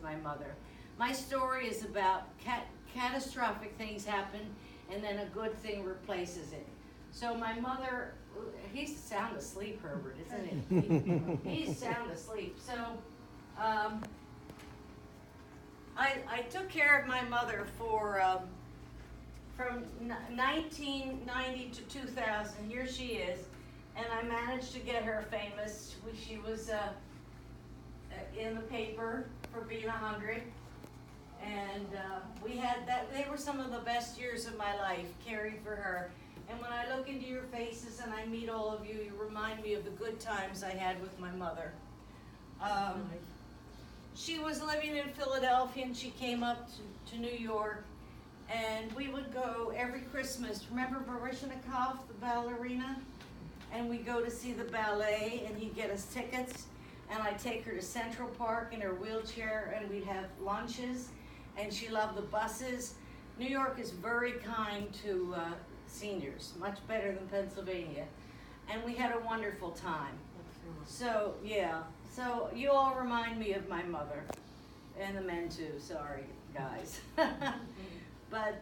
my mother. My story is about catastrophic things happen, and then a good thing replaces it. So my mother, he's sound asleep, Herbert, isn't he? He's sound asleep. So I took care of my mother for from 1990 to 2000. Here she is, and I managed to get her famous. She was in the paper for being 100, and we had that. They were some of the best years of my life, caring for her. And when I look into your faces and I meet all of you, you remind me of the good times I had with my mother. She was living in Philadelphia, and she came up to New York, and we would go every Christmas. Remember Baryshnikov, the ballerina? And we'd go to see the ballet, and he'd get us tickets, and I'd take her to Central Park in her wheelchair, and we'd have lunches, and she loved the buses. New York is very kind to seniors, much better than Pennsylvania, and we had a wonderful time. So yeah, so you all remind me of my mother, and the men too, sorry guys. But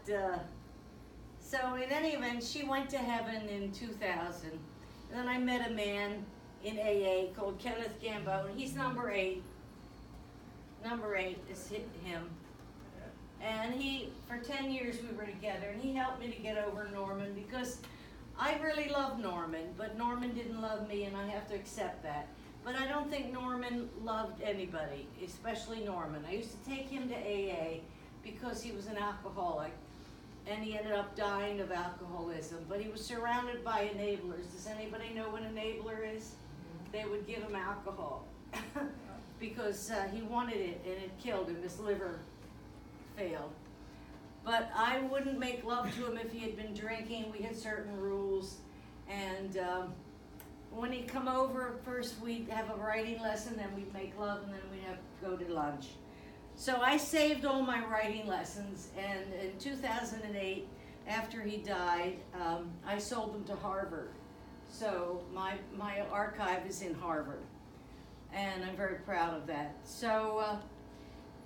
so in any event, she went to heaven in 2000, and then I met a man in AA called Kenneth Gambo, and he's number 8. Number 8 is him. And he, for 10 years we were together, and he helped me to get over Norman, because I really loved Norman, but Norman didn't love me, and I have to accept that. But I don't think Norman loved anybody, especially Norman. I used to take him to AA because he was an alcoholic, and he ended up dying of alcoholism, but he was surrounded by enablers. Does anybody know what an enabler is? They would give him alcohol because he wanted it, and it killed him. His liver failed. But I wouldn't make love to him if he had been drinking. We had certain rules, and when he'd come over, first we'd have a writing lesson, then we'd make love, and then we'd have to go to lunch. So I saved all my writing lessons, and in 2008, after he died, I sold them to Harvard. So my archive is in Harvard, and I'm very proud of that. So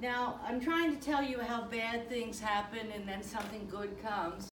now I'm trying to tell you how bad things happen and then something good comes.